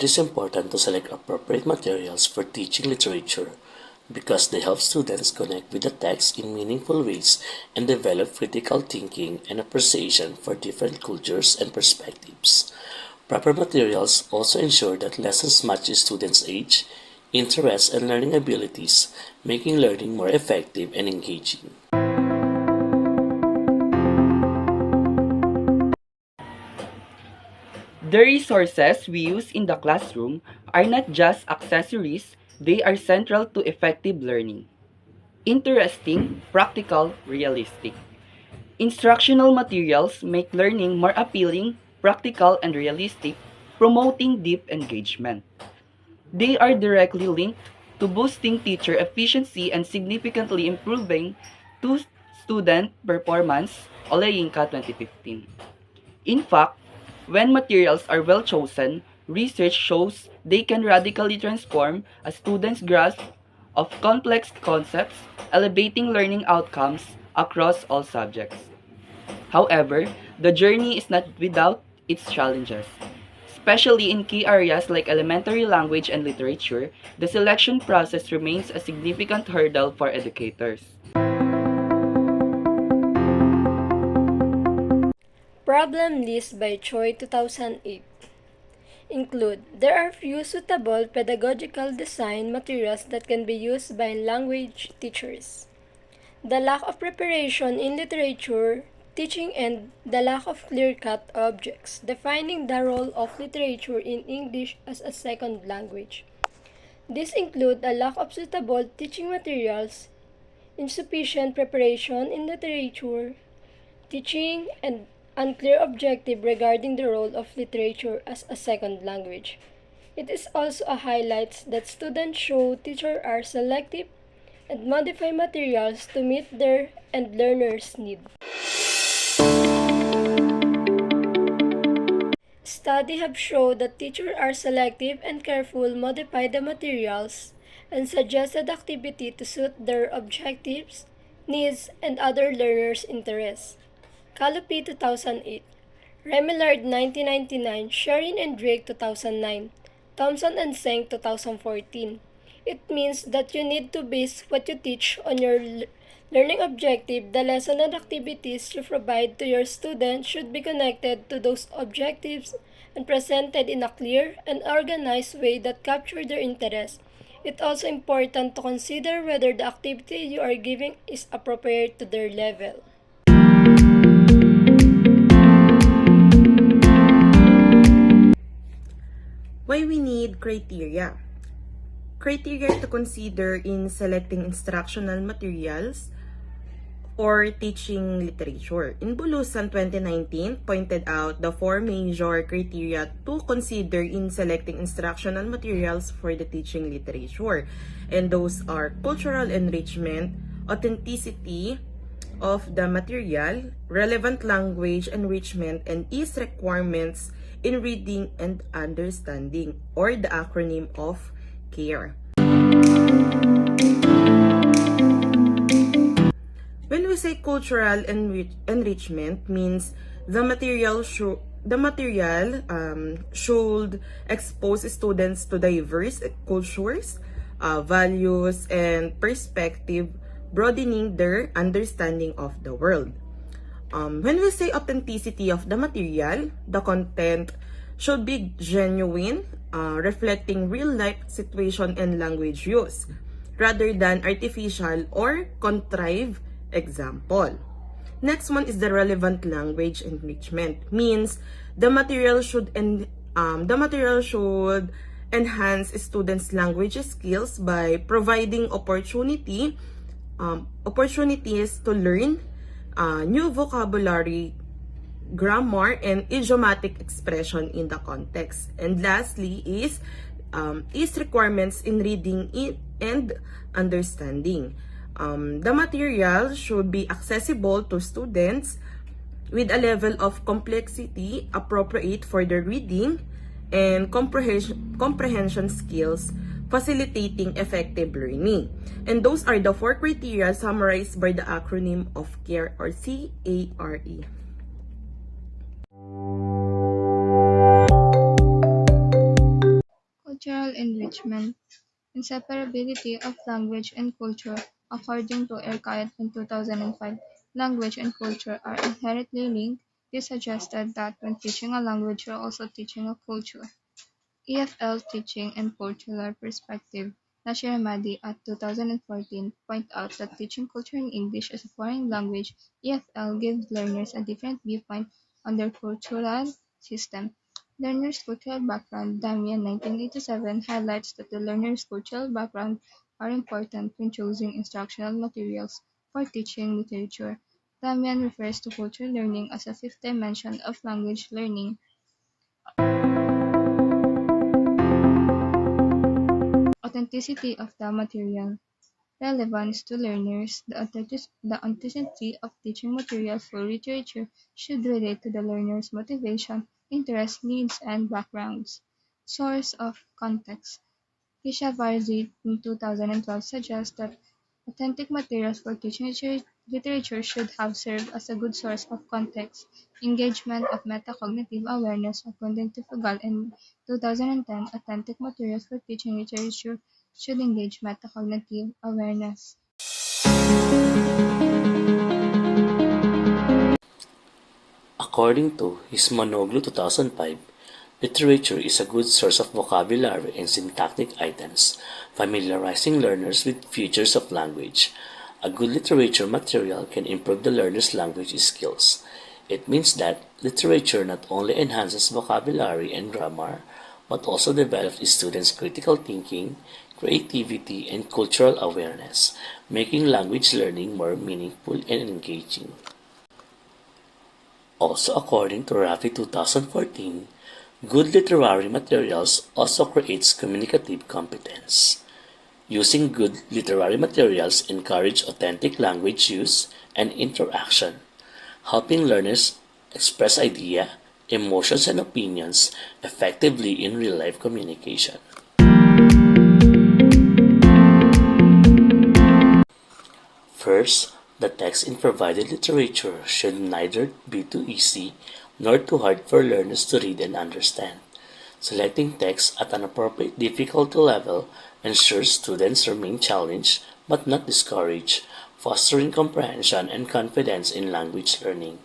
It is important to select appropriate materials for teaching literature because they help students connect with the text in meaningful ways and develop critical thinking and appreciation for different cultures and perspectives. Proper materials also ensure that lessons match a students' age, interests, and learning abilities, making learning more effective and engaging. The resources we use in the classroom are not just accessories, they are central to effective learning. Interesting, practical, realistic. Instructional materials make learning more appealing, practical, and realistic, promoting deep engagement. They are directly linked to boosting teacher efficiency and significantly improving to student performance, Olayinka 2015. In fact, when materials are well chosen, research shows they can radically transform a student's grasp of complex concepts, elevating learning outcomes across all subjects. However, the journey is not without its challenges. Especially in key areas like elementary language and literature, the selection process remains a significant hurdle for educators. Problem list by Choi 2008 include there are few suitable pedagogical design materials that can be used by language teachers. The lack of preparation in literature teaching and the lack of clear-cut objects defining the role of literature in English as a second language. These include a lack of suitable teaching materials, insufficient preparation in literature, teaching, and unclear objective regarding the role of literature as a second language. It is also a highlight that students show teachers are selective and modify materials to meet their and learners' needs. Studies have shown that teachers are selective and careful modify the materials and suggested activity to suit their objectives, needs, and other learners' interests. Calopi 2008, Remillard 1999, Sherin and Drake 2009, Thompson and Seng 2014. It means that you need to base what you teach on your learning objective. The lesson and activities you provide to your students should be connected to those objectives and presented in a clear and organized way that capture their interest. It's also important to consider whether the activity you are giving is appropriate to their level. Why we need criteria? Criteria to consider in selecting instructional materials or teaching literature. In Bulusan 2019 pointed out the four major criteria to consider in selecting instructional materials for the teaching literature. And those are cultural enrichment, authenticity of the material, relevant language enrichment, and ease requirements in reading and understanding, or the acronym of CARE. When we say cultural enrichment, means the material should expose students to diverse cultures, values, and perspective, broadening their understanding of the world. When we say authenticity of the material, the content should be genuine, reflecting real-life situation and language use, rather than artificial or contrived example. Next one is the relevant language enrichment. Means the material should enhance students' language skills by providing opportunities to learn new vocabulary, grammar, and idiomatic expression in the context. And lastly is requirements in reading and understanding. The material should be accessible to students with a level of complexity appropriate for their reading and comprehension skills, facilitating effective learning. And those are the four criteria summarized by the acronym of CARE, or CARE. cultural enrichment, inseparability of language and culture. According to Erkayat in 2005, language and culture are inherently linked. This suggested that when teaching a language, you're also teaching a culture. EFL Teaching and Cultural Perspective, Nashir Ahmadi at 2014 point out that teaching culture in English as a foreign language (EFL) gives learners a different viewpoint on their cultural system. Learner's cultural background, Damian 1987 highlights that the learner's cultural background are important when choosing instructional materials for teaching literature. Damian refers to cultural learning as a fifth dimension of language learning. Authenticity of the material. Relevance to learners. The authenticity of teaching materials for literature should relate to the learner's motivation, interests, needs, and backgrounds. Source of context. Keshavarzi in 2012 suggests that authentic materials for teaching literature should have served as a good source of context, engagement of metacognitive awareness. According to Fugal in 2010, authentic materials for teaching literature should engage metacognitive awareness. According to Hismanoglu 2005, literature is a good source of vocabulary and syntactic items, familiarizing learners with features of language. A good literature material can improve the learner's language skills. It means that literature not only enhances vocabulary and grammar, but also develops students' critical thinking, creativity, and cultural awareness, making language learning more meaningful and engaging. Also, according to Rafi 2014, good literary materials also creates communicative competence. Using good literary materials encourage authentic language use and interaction, helping learners express ideas, emotions, and opinions effectively in real-life communication. First, the text in provided literature should neither be too easy nor too hard for learners to read and understand. Selecting text at an appropriate difficulty level ensures students remain challenged but not discouraged, fostering comprehension and confidence in language learning.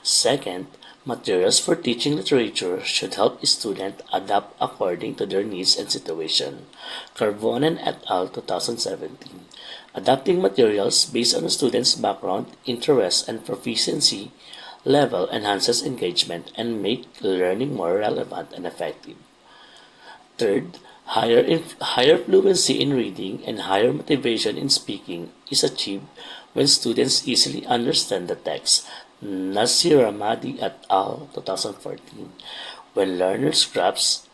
Second, materials for teaching literature should help students adapt according to their needs and situation. Carbonen et al. 2017. Adapting materials based on a student's background, interests, and proficiency level enhances engagement and make learning more relevant and effective. Third, higher fluency in reading and higher motivation in speaking is achieved when students easily understand the text. Nasir Ramadi et al. 2014. When learners grasp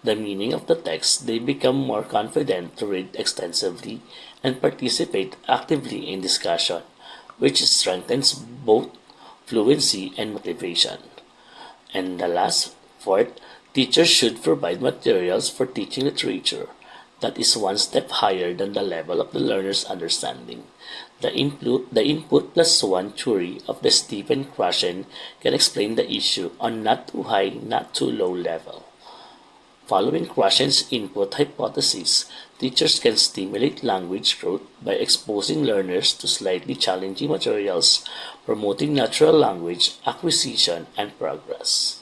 the meaning of the text, they become more confident to read extensively and participate actively in discussion, which strengthens both fluency and motivation. And the last, fourth, teachers should provide materials for teaching literature that is one step higher than the level of the learner's understanding. The input plus one theory of the Stephen Krashen can explain the issue on not too high, not too low level. Following Krashen's input hypothesis, teachers can stimulate language growth by exposing learners to slightly challenging materials, promoting natural language acquisition and progress.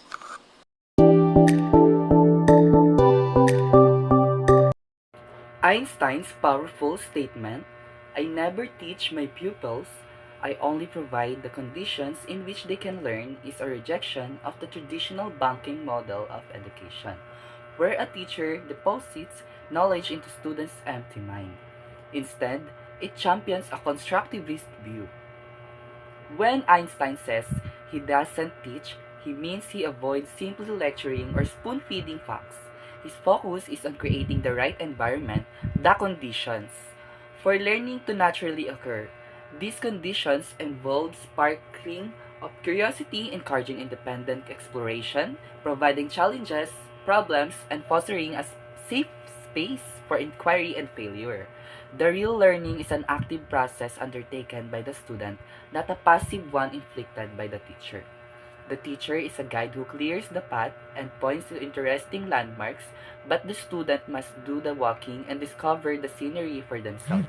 Einstein's powerful statement, "I never teach my pupils, I only provide the conditions in which they can learn," is a rejection of the traditional banking model of education, where a teacher deposits knowledge into students' empty mind. Instead, it champions a constructivist view. When Einstein says he doesn't teach, he means he avoids simply lecturing or spoon feeding facts. His focus is on creating the right environment, the conditions, for learning to naturally occur. These conditions involve sparkling of curiosity, encouraging independent exploration, providing challenges, problems, and fostering a safe space for inquiry and failure. The real learning is an active process undertaken by the student, not a passive one inflicted by the teacher. The teacher is a guide who clears the path and points to interesting landmarks, but the student must do the walking and discover the scenery for themselves.